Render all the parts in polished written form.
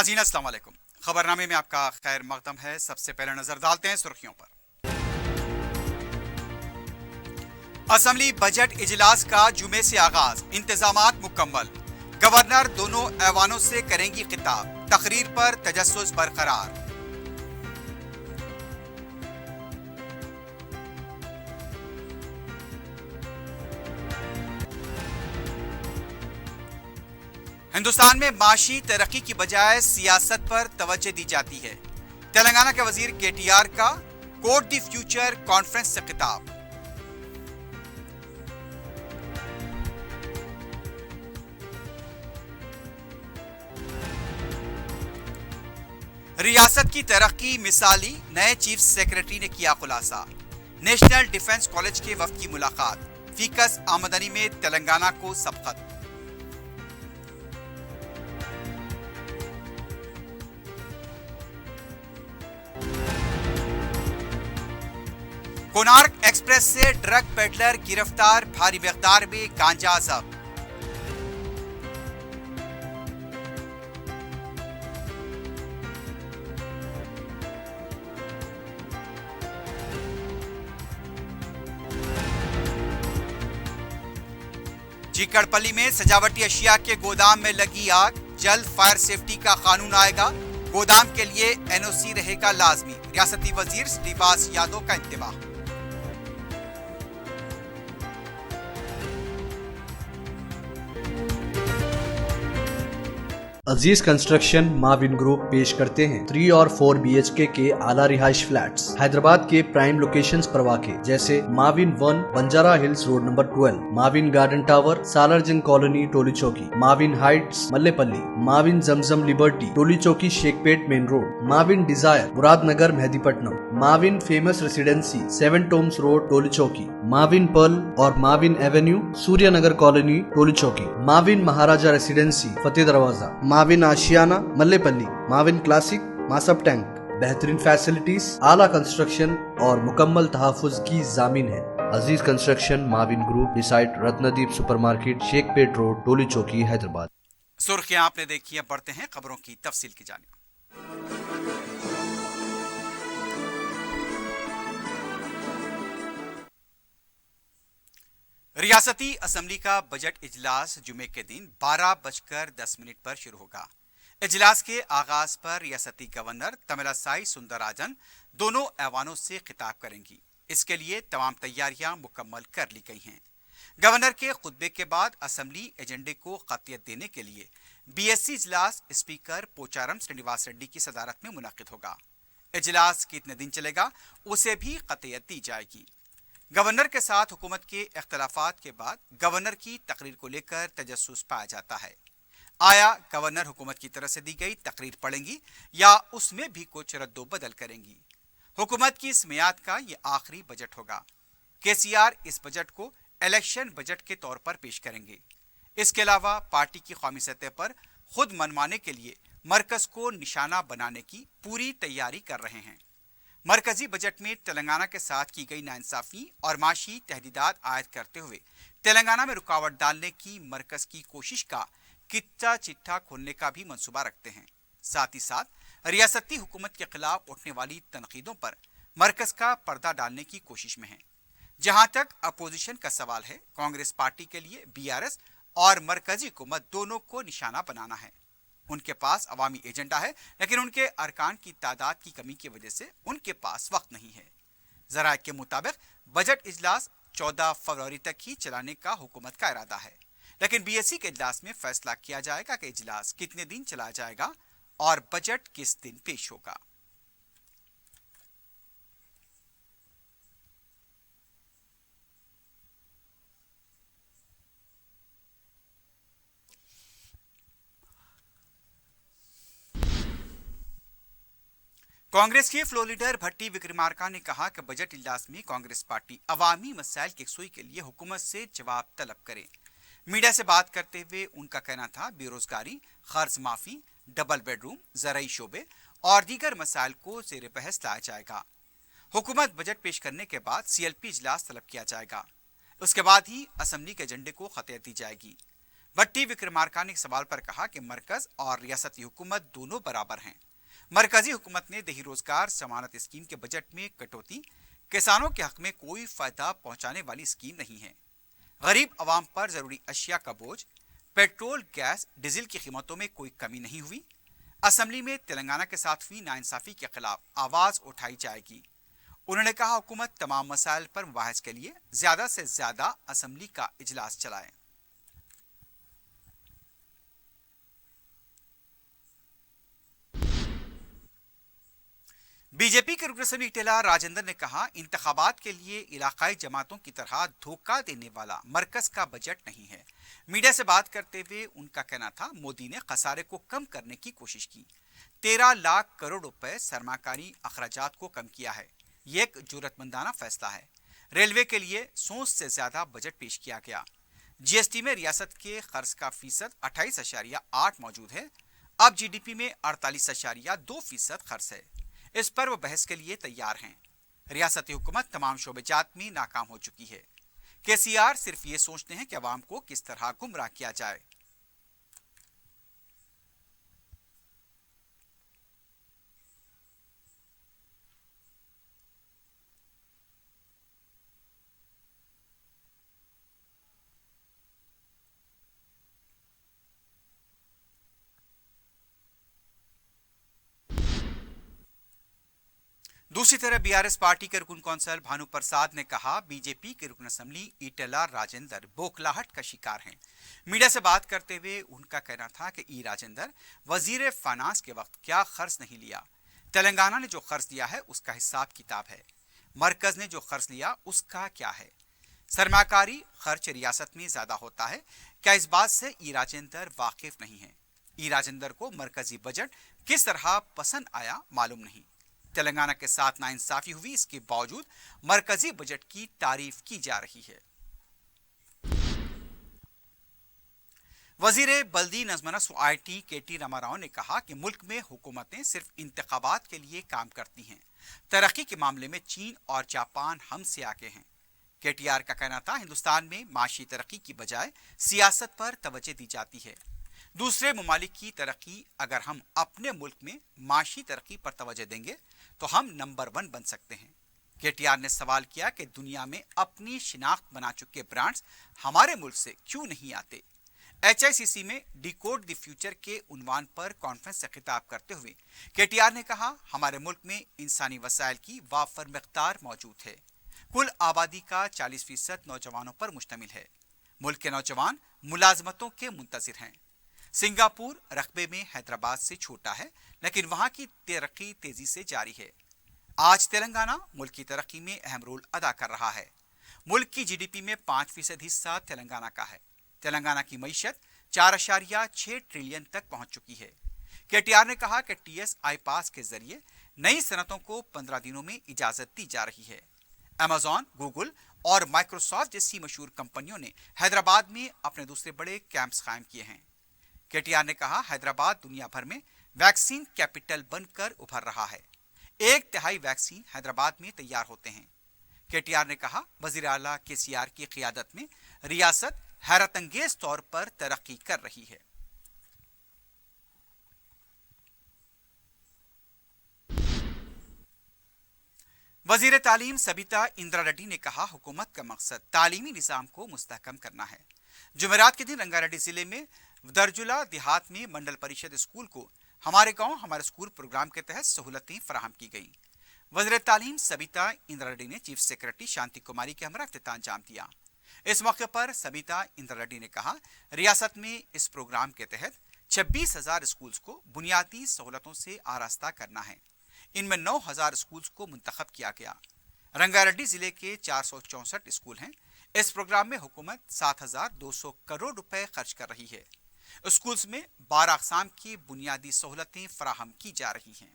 नाज़रीन अस्सलाम वालेकुम। खबरनामे में आपका खैर मकदम है। सबसे पहले नजर डालते हैं सुर्खियों पर। असेंबली बजट इजलास का जुमे से आगाज, इंतजामात मुकम्मल। गवर्नर दोनों ऐवानों से करेंगी खिताब, तकरीर पर तजस्सुस बरकरार। हिंदुस्तान में माशी तरक्की की बजाय सियासत पर तवज्जो दी जाती है। तेलंगाना के वजीर केटीआर का कोड द फ्यूचर कॉन्फ्रेंस से खिताब। रियासत की तरक्की मिसाली, नए चीफ सेक्रेटरी ने किया खुलासा। नेशनल डिफेंस कॉलेज के वफ्द की मुलाकात, फीकस आमदनी में तेलंगाना को सबकत। कोणार्क एक्सप्रेस से ड्रग पेडलर गिरफ्तार, भारी मिकदार में गांजा जब्त। चिकड़पल्ली में सजावटी अशिया के गोदाम में लगी आग, जल्द फायर सेफ्टी का कानून आएगा। गोदाम के लिए एनओसी रहेगा लाजमी, रियासती वजीर श्रीनिवास यादव का इंतबाह। अजीज कंस्ट्रक्शन माविन ग्रुप पेश करते हैं 3 और 4 BHK के आला रिहाइश फ्लैट्स हैदराबाद के प्राइम लोकेशंस पर वाक़े, जैसे Mavin 1 Banjara Hills road number 12, Mavin garden tower Salarjung colony Toli Chowki, Mavin heights Mallepally, Mavin Zamzam liberty Toli Chowki Shaikpet main road, Mavin desire Muradnagar Mehdipatnam, Mavin famous residency 7 tombs road Toli Chowki, Mavin pearl और Mavin avenue Suryanagar colony Toli Chowki, Mavin Maharaja residency Fateh Darwaza, Mavin Ashiana Mallepally, Mavin classic Masab tank. बेहतरीन फैसिलिटीज, आला कंस्ट्रक्शन और मुकम्मल तहफ़्फ़ुज़ की जामिन है। Aziz construction Mavin group, beside Ratnadeep supermarket, Shaikpet road, Toli Chowki, Hyderabad. सुर्खियां आपने देखी, अब बढ़ते हैं खबरों की तफसील की जानिब। रियासती असेंबली का बजट इजलास जुमे के दिन 12:10 पर शुरू होगा। इजलास के आगाज पर रियासती गवर्नर तमिलसाई सुंदरराजन दोनों ऐवानों से खिताब करेंगी। इसके लिए तमाम तैयारियां मुकम्मल कर ली गई हैं। गवर्नर के खुतबे के बाद असेंबली एजेंडे को क़तियत देने के लिए BSC इजलास स्पीकर पोचारम श्रीनिवास रेड्डी की सदारत में मुनक़िद होगा। इजलास कितने दिन चलेगा उसे भी क़तियत दी जाएगी। गवर्नर के साथ हुकूमत के इख्तलाफात के बाद गवर्नर की तकरीर को लेकर तजस्सुस पाया जाता है। आया गवर्नर हुकूमत की तरफ से दी गई तकरीर पढ़ेंगी या उसमें भी कुछ रद्दो बदल करेंगी। हुकूमत की इस मियाद का ये आखिरी बजट होगा। KCR इस बजट को इलेक्शन बजट के तौर पर पेश करेंगे। इसके अलावा पार्टी की कौमी सतह पर खुद मनवाने के लिए मरकज को निशाना बनाने की पूरी तैयारी कर रहे हैं। मरकजी बजट में तेलंगाना के साथ की गई नाइंसाफी और माशी तहदीदात आयद करते हुए तेलंगाना में रुकावट डालने की मरकज की कोशिश का किच्चा चिट्ठा खोलने का भी मंसूबा रखते हैं। साथ ही साथ रियासती हुकूमत के खिलाफ उठने वाली तनकीदों पर मरकज का पर्दा डालने की कोशिश में है। जहां तक अपोजिशन का सवाल है, कांग्रेस पार्टी के लिए BRS और मरकजी हुकूमत दोनों को निशाना बनाना है। उनके पास अवामी एजेंडा है, लेकिन उनके अरकान की तादाद की कमी की वजह से उनके पास वक्त नहीं है। ज़राए के मुताबिक बजट इजलास 14 फरवरी तक ही चलाने का हुकूमत का इरादा है, लेकिन BSC के इजलास में फैसला किया जाएगा कि इजलास कितने दिन चलाया जाएगा और बजट किस दिन पेश होगा। कांग्रेस के फ्लोर लीडर भट्टी विक्रमार्का ने कहा कि बजट इजलास में कांग्रेस पार्टी अवामी मसाइल की यकसुई के लिए हुकूमत से जवाब तलब करे। मीडिया से बात करते हुए उनका कहना था, बेरोजगारी, कर्ज माफी, डबल बेडरूम, ज़राई शोबे और दीगर मसाइल को ज़ेर बहस लाया जाएगा। हुकूमत बजट पेश करने के बाद CLP इजलास तलब किया जाएगा। उसके बाद ही असेंबली के एजेंडे को ख़तियत दी जाएगी। भट्टी विक्रमार्का ने एक सवाल पर कहा कि मरकज और रियासती हुकूमत दोनों बराबर हैं। मरकजी हुकूमत ने देही रोजगार जमानत स्कीम के बजट में कटौती किसानों के हक में कोई फायदा पहुंचाने वाली स्कीम नहीं है। गरीब आवाम पर जरूरी अशिया का बोझ, पेट्रोल, गैस, डीजल की कीमतों में कोई कमी नहीं हुई। असेंबली में तेलंगाना के साथ हुई नाइंसाफी के खिलाफ आवाज उठाई जाएगी। उन्होंने कहा हुकूमत तमाम मसाइल पर बहस के लिए ज्यादा से ज्यादा असेंबली का इजलास चलाए। बीजेपी के रुकन असेंबली टेला राजेंद्र ने कहा इंतखाबात के लिए इलाकाई जमातों की तरह धोखा देने वाला मरकज का बजट नहीं है। मीडिया से बात करते हुए उनका कहना था मोदी ने खसारे को कम करने की कोशिश की, 13 लाख करोड़ रुपए सरमाकारी अखराजात को कम किया है। ये एक जुर्रतमंदाना फैसला है। रेलवे के लिए 100 से ज्यादा बजट पेश किया गया। जीएसटी में रियासत के खर्च का फीसद 28.8 मौजूद है। अब जीडीपी में 48.2% खर्च है। इस पर वो बहस के लिए तैयार हैं। रियासती हुकूमत तमाम शोबेजात में नाकाम हो चुकी है। केसीआर सिर्फ ये सोचते हैं कि अवाम को किस तरह गुमराह किया जाए। दूसरी तरफ बीआरएस पार्टी के रुकन कौंसल भानु प्रसाद ने कहा बीजेपी के रुकन असेंबली ईटेला राजेंद्र बोखलाहट का शिकार हैं। मीडिया से बात करते हुए उनका कहना था कि ई राजेंद्र वजीर फाइनेंस के वक्त क्या खर्च नहीं लिया। तेलंगाना ने जो खर्च लिया है उसका हिसाब किताब है। मरकज ने जो खर्च लिया उसका क्या है। सरमाकारी खर्च रियासत में ज्यादा होता है। क्या इस बात से ई राजेंद्र वाकिफ नहीं है। ई राजेंद्र को मरकजी बजट किस तरह पसंद आया मालूम नहीं। तेलंगाना के साथ नाइंसाफी हुई, इसके बावजूद मरकजी बजट की तारीफ की जा रही है। वजीर बल्दी नज़्म नस्ब आईटी केटी रामाराव ने कहा कि मुल्क में हुकूमतें सिर्फ इंतखाबात के लिए काम करती हैं। तरक्की के मामले में चीन और जापान हमसे आगे हैं। केटीआर का कहना था हिंदुस्तान में माशी तरक्की की बजाय सियासत पर तवज्जो दी जाती है। दूसरे ममालिक की तरक्की अगर हम अपने मुल्क में माशी तरक्की पर तवज्जो देंगे तो हम नंबर 1 बन सकते हैं। केटीआर ने सवाल किया कि दुनिया में अपनी शिनाख्त बना चुके ब्रांड्स हमारे मुल्क से क्यों नहीं आते। एचआईसीसी में डिकोड द फ्यूचर के उन्वान पर कॉन्फ्रेंस से खिताब करते हुए केटीआर ने कहा हमारे मुल्क में इंसानी वसाइल की वाफर मिक़दार मौजूद है। कुल आबादी का 40% नौजवानों पर मुश्तमिल है। मुल्क के नौजवान मुलाजमतों के मुंतजिर हैं। सिंगापुर रकबे में हैदराबाद से छोटा है, लेकिन वहां की तरक्की तेजी से जारी है। आज तेलंगाना मुल्क की तरक्की में अहम रोल अदा कर रहा है। मुल्क की जीडीपी में 5% हिस्सा तेलंगाना का है। तेलंगाना की मईशत 4.6 ट्रिलियन तक पहुंच चुकी है। केटीआर ने कहा कि टीएसआई पास के जरिए नई सनतों को 15 दिनों में इजाजत दी जा रही है। अमेजॉन, गूगल और माइक्रोसॉफ्ट जैसी मशहूर कंपनियों ने हैदराबाद में अपने दूसरे बड़े कैंप्स कायम किए हैं। केटीआर ने कहा हैदराबाद दुनिया भर में वैक्सीन कैपिटल बनकर उभर रहा है। 1/3 वैक्सीन हैदराबाद में तैयार होते हैं। केटीआर ने कहा वजीर आला केसीआर की क़ियादत में रियासत हैरत अंगेज तौर पर तरक्की कर रही है। वजीर तालीम सबिता इंदिरा रेड्डी ने कहा हुकूमत का मकसद तालीमी निज़ाम को मुस्तहकम करना है। जुमेरात के दिन रंगारेड्डी जिले में दर्जुला देहात में मंडल परिषद स्कूल को हमारे गांव हमारे स्कूल प्रोग्राम के तहत सहूलतें फराहम की गईं। वज़ीर तालीम सबिता इंदिरा रेड्डी ने चीफ सेक्रेटरी शांति कुमारी के हमरा इफ्तिताम अंजाम दिया। इस मौके पर सबिता इंदिरा रेड्डी ने कहा रियासत में इस प्रोग्राम के तहत 26,000 स्कूल्स को बुनियादी सहूलतों से आरास्ता करना है। इनमें 9,000 स्कूल्स को मुंतखब किया गया। रंगारेड्डी जिले के 464 स्कूल हैं। इस प्रोग्राम में हुकूमत 7,200 करोड़ रुपए खर्च कर रही है। स्कूल्स में 12 अक़साम की बुनियादी सहूलतें फराहम की जा रही हैं।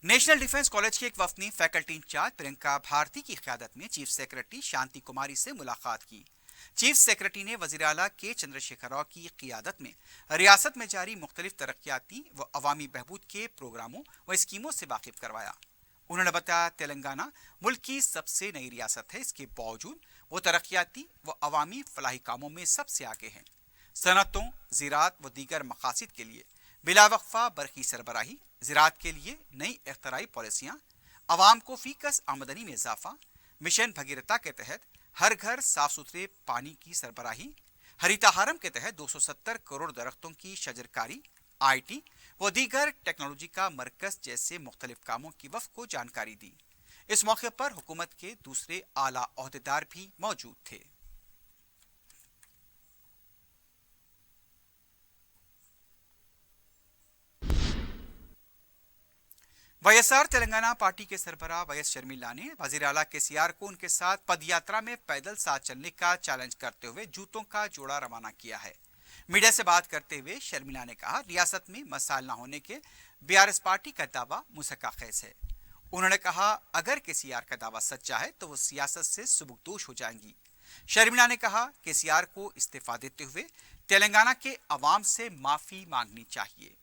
नेशनल डिफेंस कॉलेज के एक वफद ने फैकल्टी इंचार्ज प्रियंका भारती की क़यादत में चीफ सेक्रेटरी शांति कुमारी से मुलाकात की। چیف سیکرٹری نے وزیر اعلیٰ کے چندرشیکھر راؤ کی قیادت میں ریاست میں جاری مختلف ترقیاتی و عوامی بہبود کے پروگراموں و اسکیموں سے واقف کروایا۔ انہوں نے بتایا تلنگانہ ملک کی سب سے نئی ریاست ہے، اس کے باوجود وہ ترقیاتی و عوامی فلاحی کاموں میں سب سے آگے ہیں۔ صنعتوں، زراعت و دیگر مقاصد کے لیے بلا وقفہ برقی سربراہی، زراعت کے لیے نئی اختراعی پالیسیاں، عوام کو فی کس آمدنی میں اضافہ، مشن بھگیرتا کے تحت ہر گھر صاف ستھرے پانی کی سربراہی، ہریتا ہارم کے تحت 270 کروڑ درختوں کی شجرکاری، آئی ٹی و دیگر ٹیکنالوجی کا مرکز جیسے مختلف کاموں کی وفد کو جانکاری دی۔ اس موقع پر حکومت کے دوسرے اعلیٰ عہدیدار بھی موجود تھے۔ Y S R Telangana party کے سربراہ وی ایس شرمیلا نے وزیر اعلیٰ کے سی آر کو ان کے ساتھ پد یاترا میں پیدل ساتھ چلنے کا چیلنج کرتے ہوئے جوتوں کا جوڑا روانہ کیا ہے۔ میڈیا سے بات کرتے ہوئے شرمیلا نے کہا ریاست میں مسائل نہ ہونے کے بی آر ایس پارٹی کا دعویٰ مسکہ خیز ہے۔ انہوں نے کہا اگر کے سی آر کا دعویٰ سچا ہے تو وہ سیاست سے سبکدوش ہو جائیں گی۔ شرمیلا نے کہا کہ سی آر کو استعفیٰ دیتے ہوئے تلنگانہ کے عوام سے معافی مانگنی چاہیے۔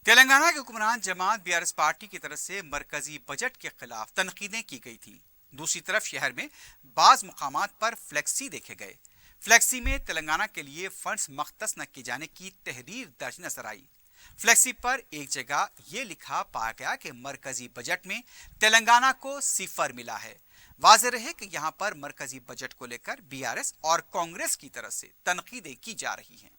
تلنگانہ کے حکمران جماعت بی آر ایس پارٹی کی طرف سے مرکزی بجٹ کے خلاف تنقیدیں کی گئی تھیں۔ دوسری طرف شہر میں بعض مقامات پر فلیکسی دیکھے گئے۔ فلیکسی میں تلنگانہ کے لیے فنڈز مختص نہ کیے جانے کی تحریر درج نظر آئی۔ فلیکسی پر ایک جگہ یہ لکھا پایا گیا کہ مرکزی بجٹ میں تلنگانہ کو 0 ملا ہے۔ واضح رہے کہ یہاں پر مرکزی بجٹ کو لے کر بی آر ایس اور کانگریس کی طرف سے تنقیدیں کی جا رہی ہیں۔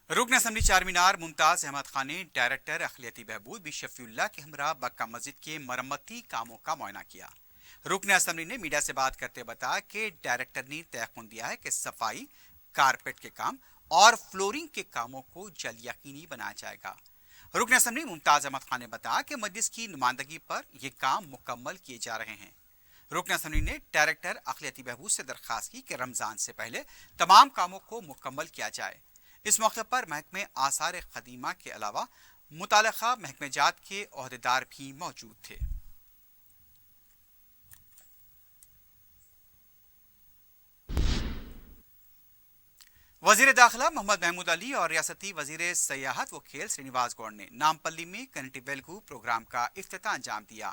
رکن اسمبلی چار مینار ممتاز احمد خان نے ڈائریکٹر اقلیتی بہبود بی شفیع اللہ کے ہمراہ بکہ مسجد کے مرمتی کاموں کا معائنہ کیا۔ رکن اسمبلی نے میڈیا سے بات کرتے بتایا کہ ڈائریکٹر نے تیقن دیا ہے کہ صفائی، کارپیٹ کے کام اور فلورنگ کے کاموں کو جلد یقینی بنایا جائے گا۔ رکن اسمبلی ممتاز احمد خان نے بتایا کہ مجلس کی نمائندگی پر یہ کام مکمل کیے جا رہے ہیں۔ رکن اسمبلی نے ڈائریکٹر اقلیتی بہبود سے درخواست کی کہ رمضان سے پہلے تمام کاموں کو مکمل کیا جائے۔ اس موقع پر محکمہ آثار قدیمہ کے علاوہ متعلقہ محکمہ جات کے عہدیدار بھی موجود تھے۔ وزیر داخلہ محمد محمود علی اور ریاستی وزیر سیاحت و کھیل سرینواس گوڑ نے نامپلی میں کنٹی ویلگو پروگرام کا افتتاح انجام دیا۔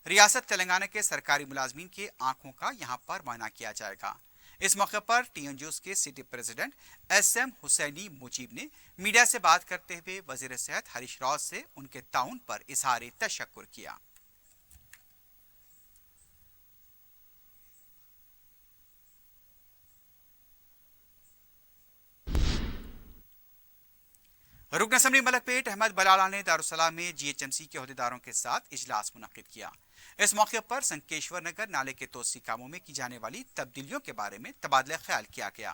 ریاست تلنگانہ کے سرکاری ملازمین کے آنکھوں کا یہاں پر معائنہ کیا جائے گا۔ اس موقع پر ٹی این جی اوز کے سٹی پریزیڈنٹ ایس ایم حسینی مجیب نے میڈیا سے بات کرتے ہوئے وزیر صحت ہریش راؤ سے ان کے تعاون پر اظہار تشکر کیا۔ رکن اسمبلی ملک پیٹ احمد بلالا نے دارالسلام میں جی ایچ ایم سی کے عہدیداروں کے ساتھ اجلاس منعقد کیا۔ اس موقع پر سنکیشور نگر نالے کے توسیع کاموں میں کی جانے والی تبدیلیوں کے بارے میں تبادلہ خیال کیا گیا۔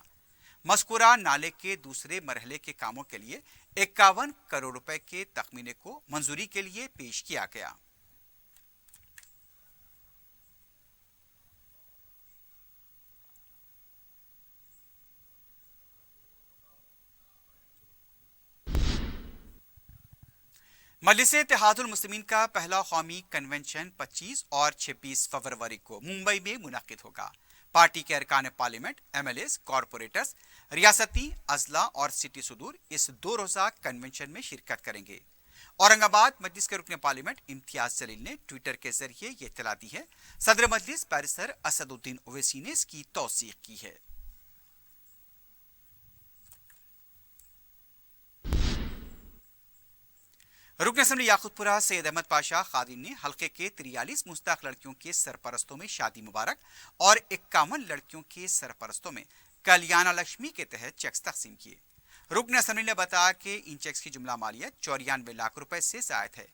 مذکورہ نالے کے دوسرے مرحلے کے کاموں کے لیے 51 کروڑ روپے کے تخمینے کو منظوری کے لیے پیش کیا گیا۔ مجلس اتحاد المسلمین کا پہلا قومی کنونشن 25 اور 26 فروری کو ممبئی میں منعقد ہوگا۔ پارٹی کے ارکان parliament, M L As, corporators, ریاستی اضلاع اور سٹی صدور اس 2 روزہ کنونشن میں شرکت کریں گے۔ اورنگ آباد مجلس کے رکن پارلیمنٹ امتیاز جلیل نے ٹویٹر کے ذریعے یہ اطلاع دی ہے۔ صدر مجلس بیرسٹر اسد الدین اویسی نے اس کی توثیق کی ہے۔ रुकन असम्बली याकूतपुरा सैयद अहमद पाशा खादिम ने हल्के के 43 मुस्तहक लड़कियों के सरपरस्तों में शादी मुबारक और 51 लड़कियों के सरपरस्तों में कल्याणा लक्ष्मी के तहत चेक्स तकसीम किए। रुकन असम्बली ने बताया कि इन चेक्स की जुमला मालियत 94 लाख रुपए से जायद है।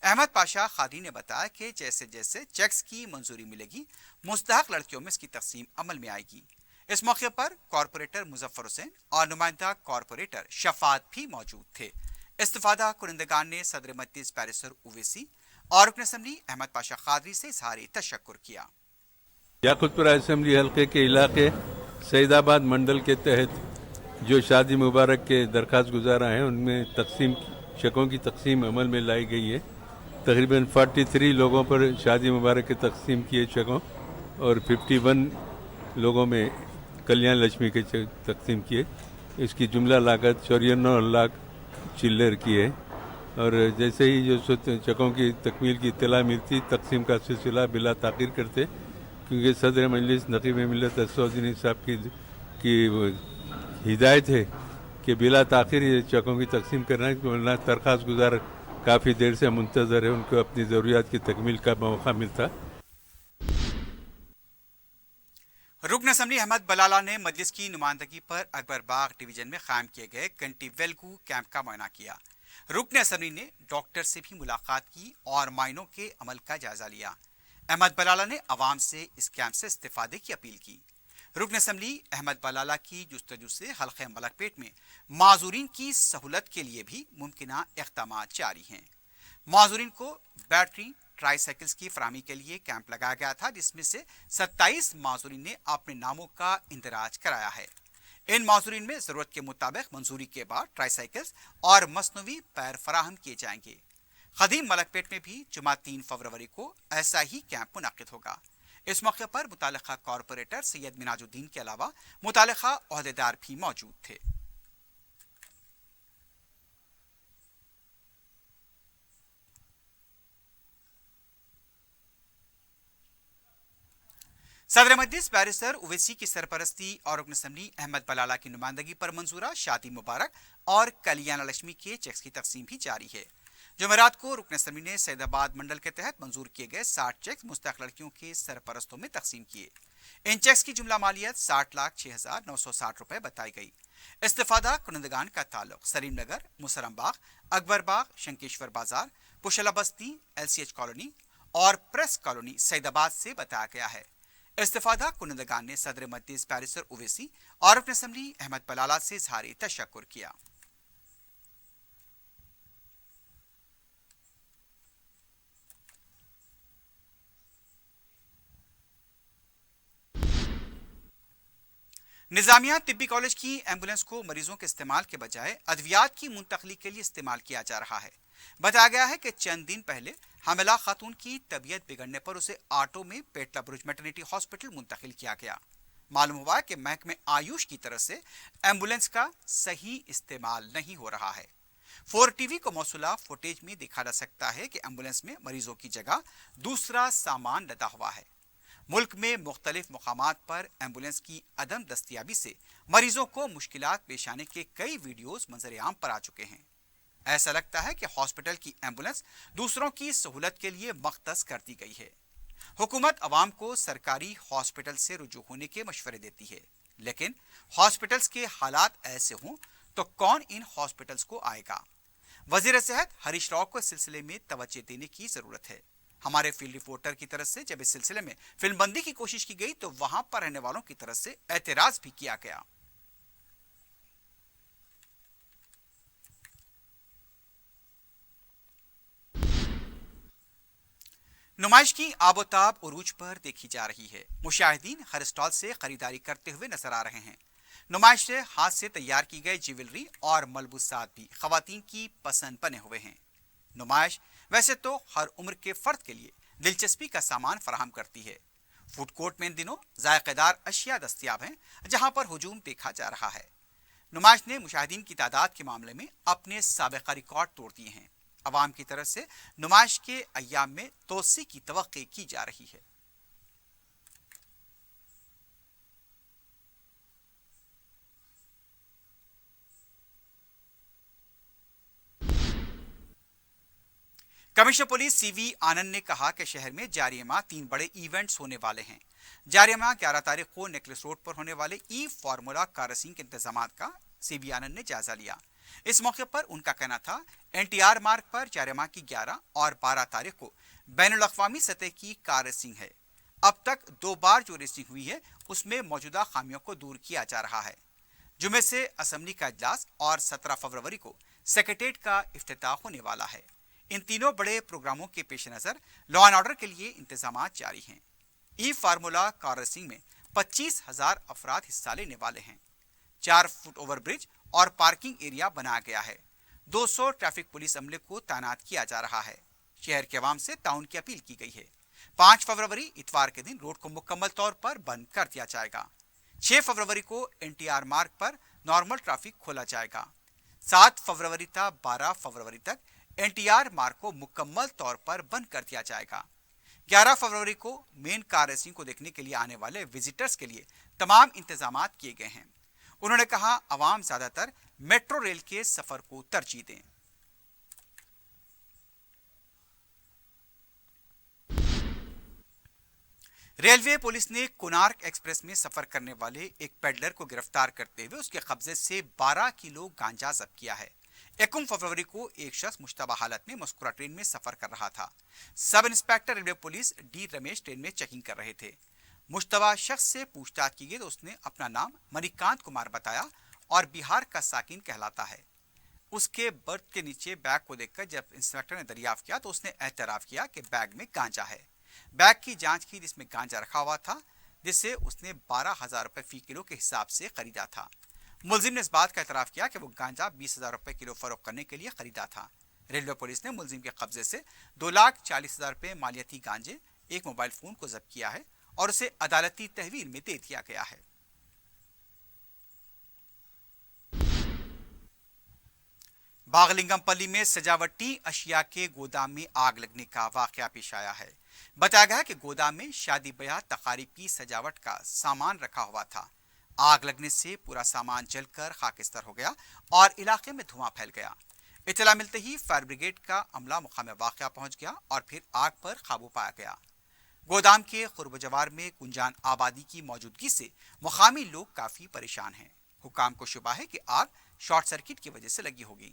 अहमद पाशा खादी ने बताया कि जैसे जैसे चेक्स की मंजूरी मिलेगी मुस्तहक लड़कियों में इसकी तकसीम अमल में आएगी। इस मौके पर कॉरपोरेटर मुजफ्फर हुसैन और नुमाइंदा कॉरपोरेटर शफात भी मौजूद थे। इस्तिफादा कुरिंदगान ने सदर मजलिस बैरिस्टर उवैसी और रुकन असम्बली अहमद पाशा खादरी से इजहार तशक्कुर किया। याकूतपुरा असम्बली हल्के के इलाके सईदाबाद मंडल के तहत जो शादी मुबारक के दरख्वास्त गुजारा हैं उनमें तकसीम शकों की तकसीम अमल में लाई गई है। तकरीबन 43 लोगों पर शादी मुबारक के तकसीम किए शकों और 51 लोगों में कल्याण लक्ष्मी के तकसीम किए। इसकी जुमला लागत 94 लाख चिल्लर की है और जैसे ही जो चकों की तकमील की इत्तला मिलती तकसीम का सिलसिला बिला ताख़ीर करते, क्योंकि सदर मजलिस नकीब मिल्लत असदुद्दीन साहब की हिदायत है कि बिला ताख़ीर ये चकों की तकसीम करना है, वरना दरख्वास्त गुजार काफ़ी देर से मुंतज़र है, उनको अपनी ज़रूरियात की तकमील का मौका मिलता। रुकन असम्बली अहमद बलाला ने मजलिस की नुमाइंदगी पर अकबर बाग डिवीजन में कायम किए गए कंटी वेलकू कैंप का मुआयना किया। रुकन असम्बली ने डॉक्टर से भी मुलाकात की और मायनों के अमल का जायजा लिया। अहमद बलाला ने अवाम से इस कैंप से इस्तेफादे की अपील की। रुकन असम्बली अहमद बलाला की जुस्तजू से हल्के मलकपेट में माजूरीन की सहूलत के लिए भी मुमकिना इक़दाम जारी हैं। माजूरीन को बैटरी ट्राईसाइकिल्स की फराहमी के लिए कैंप लगाया गया था, जिसमें से 27 माजूरीन ने अपने नामों का इंदराज कराया है। इन माजूरीन में जरूरत के मुताबिक मंजूरी के बाद ट्राईसाइकिल्स और मसनवी पैर फराहम किए जाएंगे। खदीम मलकपेट में भी जुमा 3 फरवरी को ऐसा ही कैंप मुनाकिद होगा। इस मौके पर मुतालिका कॉरपोरेटर सैयद मिनाजुद्दीन के अलावा मुतालिका ओहदेदार भी मौजूद थे। सदर मजलिस बैरिस्टर उवैसी की सरपरस्ती और रुकन असम्बली अहमद बलाला की नुमाइंदगी पर मंजूरा शादी मुबारक और कल्याणा लक्ष्मी के चेक्स की तकसीम भी जारी है। जुमेरात को रुकन असम्बली ने सैदाबाद मंडल के तहत मंजूर किए गए 60 चेक्स मुस्तहक लड़कियों के सरपरस्तों में तकसीम किए। इन चेक्स की जुमला मालियत 60,06,960 रुपए बताई गई। इस्तिफादा कुरिंदगान का ताल्लुक सलीम नगर, मुसरम बाग, अकबर बाग, शंकेश्वर बाजार, पुशला बस्ती, LCH कॉलोनी और प्रेस कॉलोनी सैदाबाद से बताया गया है। इस्तिफादा कुरिंदगान ने सदर मजलिस बैरिस्टर उवैसी और रुकन असम्बली अहमद बलाला से इजहार तशक्कुर किया। निजामिया तिब्बी कॉलेज की एम्बुलेंस को मरीजों के इस्तेमाल के बजाय अद्वियात की मुंतकली के लिए इस्तेमाल किया जा रहा है। बताया गया है कि चंद दिन पहले हामिला खातून की तबीयत बिगड़ने पर उसे ऑटो में पेटला बुरुज मैटरनिटी हॉस्पिटल मुंतकिल किया गया। मालूम हुआ कि महकमे आयुष की तरफ से एम्बुलेंस का सही इस्तेमाल नहीं हो रहा है। 4 टीवी को मौसूला फुटेज में देखा जा सकता है कि एम्बुलेंस में मरीजों की जगह दूसरा सामान लदा हुआ है। मुल्क में मुख्तलिफ मुकामात पर एम्बुलेंस की अदम दस्तियाबी से मरीजों को मुश्किलात पेश आने के कई वीडियोस मंजर आम पर आ चुके हैं। ऐसा लगता है कि हॉस्पिटल की एम्बुलेंस दूसरों की सहूलत के लिए मख्तस कर दी गई है। हुकूमत अवाम को सरकारी हॉस्पिटल से रुजू होने के मशवरे देती है, लेकिन हॉस्पिटल्स के हालात ऐसे हों तो कौन इन हॉस्पिटल्स को आएगा? वजीर सेहत हरीश राव को इस सिलसिले में तवज्जो देने की जरूरत है। हमारे फील्ड रिपोर्टर की तरफ से जब इस सिलसिले में फिल्मबंदी की कोशिश की गई तो वहां पर रहने वालों की तरफ से एतराज भी किया गया। नुमाइश की आबोताब उरूज पर देखी जा रही है। मुशाहिदीन हर स्टॉल से खरीदारी करते हुए नजर आ रहे हैं। नुमाइश से हाथ से तैयार की गई ज्वेलरी और मलबूसात भी खवातीन की पसंद बने हुए हैं। नुमाइश वैसे तो हर उम्र के फर्द के लिए दिलचस्पी का सामान फराहम करती है। फूड कोर्ट में इन दिनों जायकेदार अशिया दस्तियाब हैं, जहां पर हुजूम देखा जा रहा है। नुमाइश ने मुशाहिदीन की तादाद के मामले में अपने साबिका रिकॉर्ड तोड़ दिए हैं। अवाम की तरफ से नुमाइश के अय्याम में तोसी की तवक्की की जा रही है। कमिश्नर पुलिस सीवी आनंद ने कहा कि शहर में जारी माह 3 बड़े इवेंट्स होने वाले हैं। जारी माह 11 तारीख को नेकलेस रोड पर होने वाले ई फार्मूला कार रेसिंग के इंतजाम का सीवी आनंद ने जायजा लिया। इस मौके पर उनका कहना था, एनटीआर मार्ग पर जारी माह की 11 और 12 तारीख को बैनुल अक़वामी सतह की कार रेसिंग है। अब तक 2 बार जो रेसिंग हुई है उसमें मौजूदा खामियों को दूर किया जा रहा है। जुमे से असेंबली का इजलास और 17 फरवरी को सेक्रेटेरिएट का इफ्तिताह होने वाला है। इन तीनों बड़े प्रोग्रामों के पेश नजर लॉ एंड ऑर्डर के लिए इंतजाम जारी हैं। ई फार्मूला कार रेसिंग में 25,000 अफराद हिस्सा लेने वाले हैं। 4 फुट ओवर ब्रिज और पार्किंग एरिया बनाया गया है। 200 ट्रैफिक पुलिस अमले को तैनात किया जा रहा है। शहर के अवाम से ताउन की अपील की गई है। 5 फरवरी इतवार के दिन रोड को मुकम्मल तौर पर बंद कर दिया जाएगा। 6 फरवरी को एनटीआर मार्ग पर नॉर्मल ट्रैफिक खोला जाएगा। 7 फरवरी था 12 फरवरी तक एनटीआर मार्ग को मुकम्मल तौर पर बंद कर दिया जाएगा। 11 फरवरी को मेन कार रेसिंग को देखने के लिए आने वाले विजिटर्स के लिए तमाम इंतजाम किए गए हैं। उन्होंने कहा, अवाम ज्यादातर मेट्रो रेल के सफर को तरजीह दें। रेलवे पुलिस ने कोणार्क एक्सप्रेस में सफर करने वाले एक पेडलर को गिरफ्तार करते हुए उसके कब्जे से 12 किलो गांजा जब्त किया है। 21 फरवरी को एक शख्स मुश्तबा हालत में मस्कुरा ट्रेन में सफर कर रहा था। Sub inspector railway police D Ramesh train में चेकिंग कर रहे थे। मुश्तबा शख्स से पूछताछ की गई तो उसने अपना नाम मणिकांत कुमार बताया और बिहार का साकिन कहलाता है। उसके बर्थ के नीचे बैग को देखकर जब इंस्पेक्टर ने दरियाफ्त किया तो उसने एतराफ किया कि बैग में गांजा है। बैग की जांच की जिसमें गांजा रखा हुआ था, जिसे उसने 12,000 रुपए फी किलो के हिसाब से खरीदा था। मुलजिम ने इस बात का एतराफ किया कि वो गांजा 20,000 रुपए किलो फरोख्त करने के लिए खरीदा था। रेलवे पुलिस ने मुलजिम के कब्जे से 2,40,000 रुपए मालियाती गांजे, एक मोबाइल फोन को जब्त किया है और उसे अदालती तहवील में दे दिया गया है। बागलिंगमपल्ली में सजावटी अशिया के गोदाम में आग लगने का वाकया पेश आया है। बताया गया कि गोदाम में शादी ब्याह तकारीब की सजावट का सामान रखा हुआ था। आग लगने से पूरा सामान जलकर खाकिस्तर हो गया और इलाके में धुआं फैल गया। इत्तला मिलते ही फायर ब्रिगेड का अमला मुकाम वाकया पहुंच गया और फिर आग पर काबू पाया गया। गोदाम के खुर्ब जवार में कुंजान आबादी की मौजूदगी से मुकामी लोग काफी परेशान हैं। हुकाम को शुबा है कि आग शॉर्ट सर्किट की वजह से लगी होगी।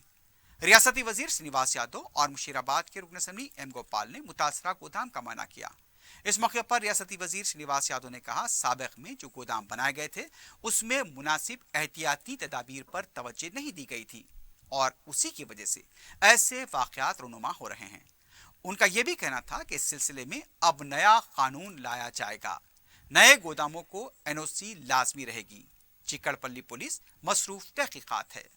रियासती वजीर श्रीनिवास यादव और मुशीराबाद के रुकन असेंबली एम गोपाल ने मुतासरा गोदाम का मायना किया। इस मौके पर रियासती वजीर श्रीनिवास यादव ने कहा, साबिक में जो गोदाम बनाए गए थे उसमें मुनासिब एहतियाती तदाबीर पर तवज्जो नहीं दी गई थी और उसी की वजह से ऐसे वाकयात रुनुमा हो रहे हैं। उनका यह भी कहना था कि इस सिलसिले में अब नया कानून लाया जाएगा। नए गोदामों को एनओसी लाजमी रहेगी। चिकड़पल्ली पुलिस मसरूफ तहकीकात है।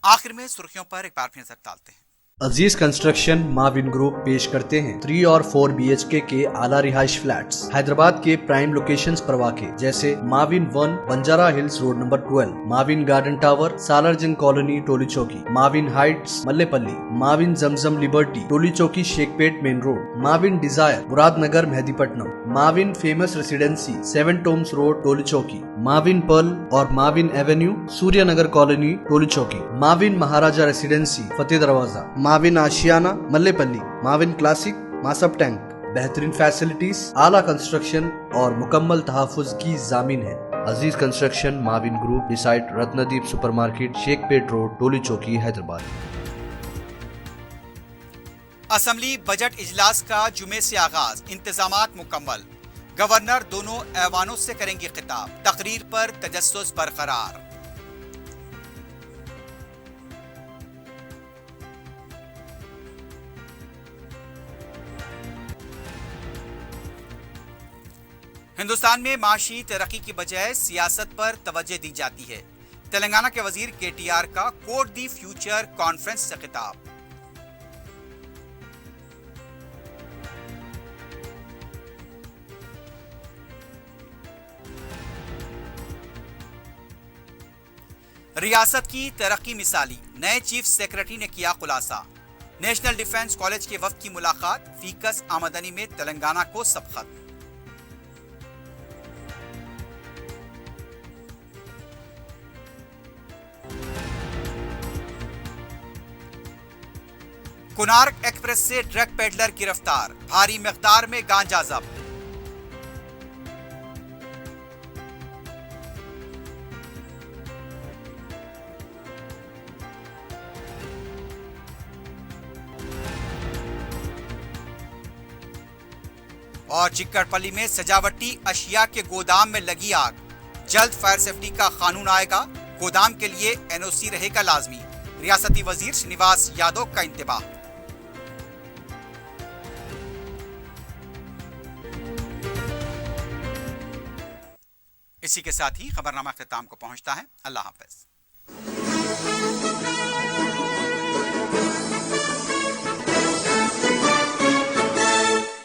आखिर में सुर्खियों पर एक बार फिर नजर डालते हैं। अजीज कंस्ट्रक्शन माविन ग्रुप पेश करते हैं 3 और 4 BHK के आला रिहाइश फ्लैट्स हैदराबाद के प्राइम लोकेशंस पर वाक़े जैसे Mavin 1 Banjara Hills road number 12, Mavin garden tower Salarjung colony Toli Chowki, Mavin heights Mallepally, Mavin Zamzam liberty Toli Chowki Shaikpet main road, Mavin desire Muradnagar Mehdipatnam, Mavin famous residency 7 tombs road Toli Chowki, Mavin pearl और Mavin avenue Suryanagar colony Toli Chowki, Mavin Maharaja residency Fateh Darwaza, Mavin Ashiana Mallepally, Mavin classic Masab tank. बेहतरीन फैसिलिटीज, आला कंस्ट्रक्शन और मुकम्मल तहफ़्फ़ुज़ की ज़ामीन है। Aziz construction Mavin group decide Ratnadeep supermarket Shaikpet road Toli Chowki Hyderabad. Assembly budget इजलास का जुमे से आगाज, इंतजामात मुकम्मल। गवर्नर दोनों ऐवानों से करेंगे खिताब। तकरीर पर तजस्सुस बरकरार। हिंदुस्तान में माशी तरक्की की बजाय सियासत पर तवज्जो दी जाती है। तेलंगाना के वजीर KTR का कोड दी फ्यूचर कॉन्फ्रेंस से खिताब। रियासत की तरक्की मिसाली, नए चीफ सेक्रेटरी ने किया खुलासा। नेशनल डिफेंस कॉलेज के वफ्द की मुलाकात, फीकस आमदनी में तेलंगाना को सबकत। कोणार्क एक्सप्रेस से ड्रग पेडलर गिरफ्तार, भारी मिकदार में गांजा जब्त। और चिक्कड़पल्ली में सजावटी अशिया के गोदाम में लगी आग, जल्द फायर सेफ्टी का कानून आएगा, गोदाम के लिए एनओसी रहेगा लाजमी, रियासती वजीर श्रीनिवास यादव का इंतबाह। इसी के साथ ही खबरनामा अख्ताम को पहुंचता है। अल्लाह हाफिज।